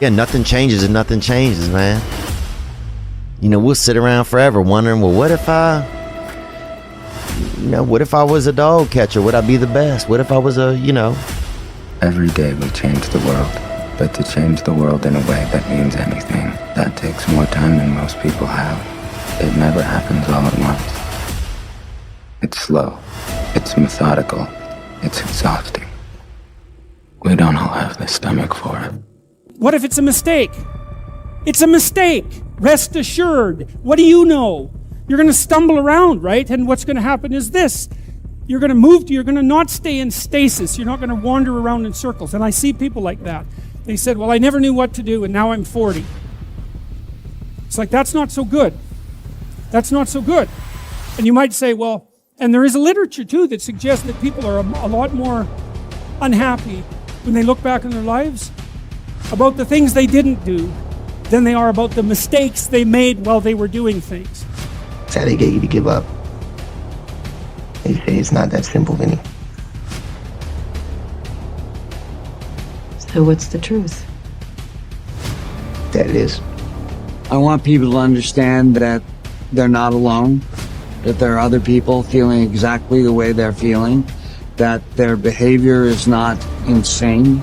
Yeah, nothing changes and nothing changes, man. You know, we'll sit around forever wondering, well, what if I was a dog catcher? Would I be the best? What if I was Every day we change the world, but to change the world in a way that means anything, that takes more time than most people have. It never happens all at once. It's slow, it's methodical, it's exhausting. We don't all have the stomach for it. What if it's a mistake? It's a mistake. Rest assured. What do you know? You're going to stumble around, right? And what's going to happen is this. You're going to not stay in stasis. You're not going to wander around in circles. And I see people like that. They said, well, I never knew what to do, and now I'm 40. It's like, that's not so good. That's not so good. And you might say, well, and there is a literature, too, that suggests that people are a lot more unhappy when they look back on their lives about the things they didn't do than they are about the mistakes they made while they were doing things. That's how they get you to give up. They say it's not that simple, Vinny. So what's the truth? That it is. I want people to understand that they're not alone, that there are other people feeling exactly the way they're feeling, that their behavior is not insane,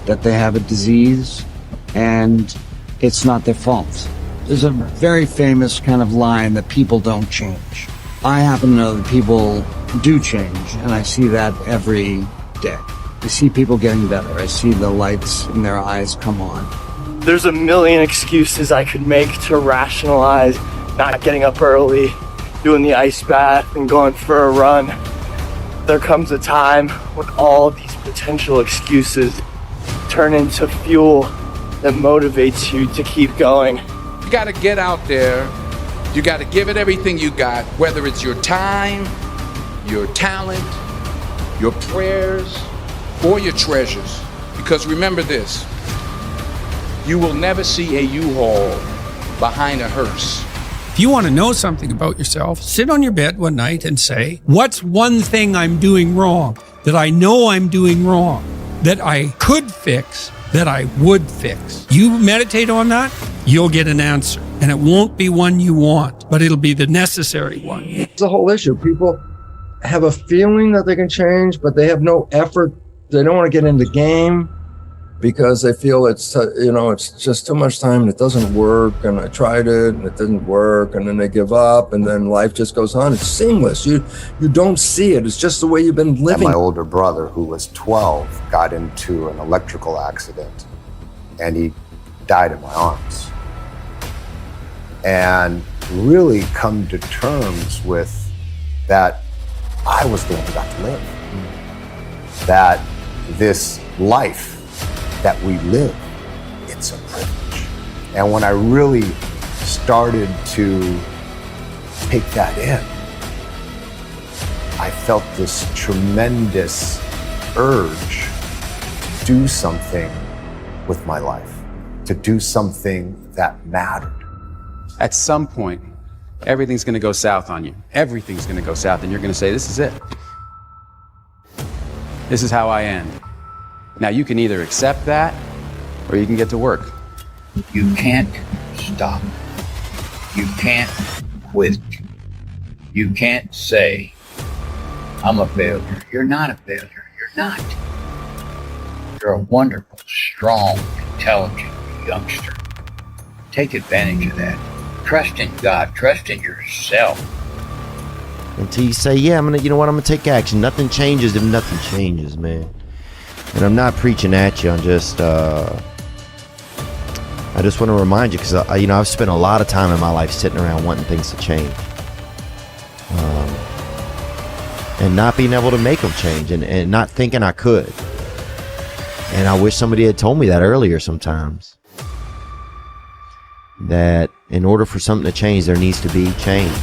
that they have a disease, and it's not their fault. There's a very famous kind of line that people don't change. I happen to know that people do change, and I see that every day. I see people getting better. I see the lights in their eyes come on. There's a million excuses I could make to rationalize not getting up early, doing the ice bath, and going for a run. There comes a time when all these potential excuses turn into fuel that motivates you to keep going. You gotta get out there. You gotta give it everything you got, whether it's your time, your talent, your prayers, or your treasures. Because remember this, you will never see a U-Haul behind a hearse. If you want to know something about yourself, sit on your bed one night and say, what's one thing I'm doing wrong, that I know I'm doing wrong, that I could fix, that I would fix? You meditate on that, you'll get an answer. And it won't be one you want, but it'll be the necessary one. It's a whole issue. People have a feeling that they can change, but they have no effort. They don't want to get in the game because they feel it's just too much time and it doesn't work. And I tried it and it didn't work. And then they give up and then life just goes on. It's seamless. You don't see it. It's just the way you've been living. And my older brother, who was 12, got into an electrical accident and he died in my arms. And really come to terms with that I was the one who got to live. That this life that we live, it's a privilege. And when I really started to take that in, I felt this tremendous urge to do something with my life, to do something that mattered. At some point, everything's going to go south on you. Everything's going to go south, and you're going to say, this is it. This is how I end. Now, you can either accept that, or you can get to work. You can't stop. You can't quit. You can't say, I'm a failure. You're not a failure. You're not. You're a wonderful, strong, intelligent youngster. Take advantage of that. Trust in God. Trust in yourself. Until you say, yeah, I'm gonna take action. Nothing changes if nothing changes, man. And I'm not preaching at you. I just want to remind you, because I've spent a lot of time in my life sitting around wanting things to change, and not being able to make them change, and not thinking I could. And I wish somebody had told me that earlier sometimes. That in order for something to change, there needs to be change.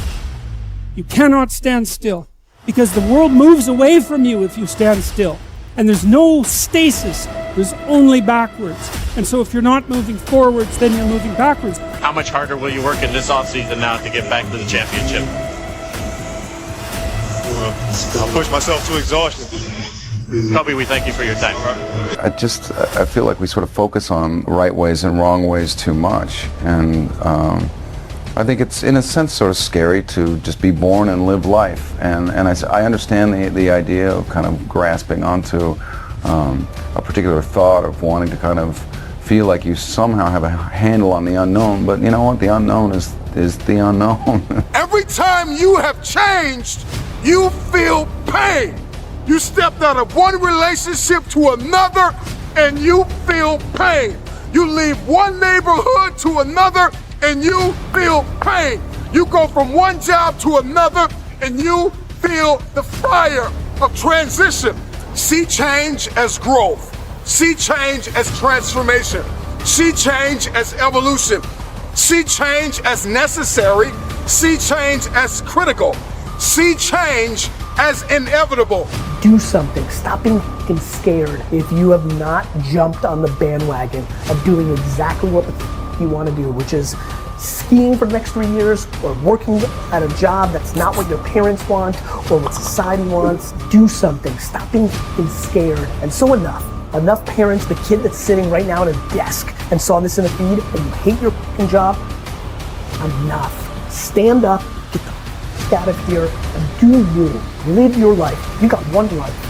You cannot stand still, because the world moves away from you if you stand still. And there's no stasis, there's only backwards. And so if you're not moving forwards, then you're moving backwards. How much harder will you work in this offseason now to get back to the championship? I'll push myself to exhaustion. Kobe, we thank you for your time. I feel like we sort of focus on right ways and wrong ways too much. And I think it's, in a sense, sort of scary to just be born and live life. And I understand the idea of kind of grasping onto a particular thought of wanting to kind of feel like you somehow have a handle on the unknown. But you know what? The unknown is the unknown. Every time you have changed, you feel pain. You stepped out of one relationship to another and you feel pain. You leave one neighborhood to another and you feel pain. You go from one job to another and you feel the fire of transition. See change as growth. See change as transformation. See change as evolution. See change as necessary. See change as critical. See change as inevitable. Do something. Stop being fucking scared if you have not jumped on the bandwagon of doing exactly what you want to do, which is skiing for the next 3 years or working at a job that's not what your parents want or what society wants. Do something. Stop being fucking scared. And so enough parents, the kid that's sitting right now at a desk and saw this in a feed and you hate your fucking job, enough. Stand up, get the fuck out of here and do you. Live your life. You got one life.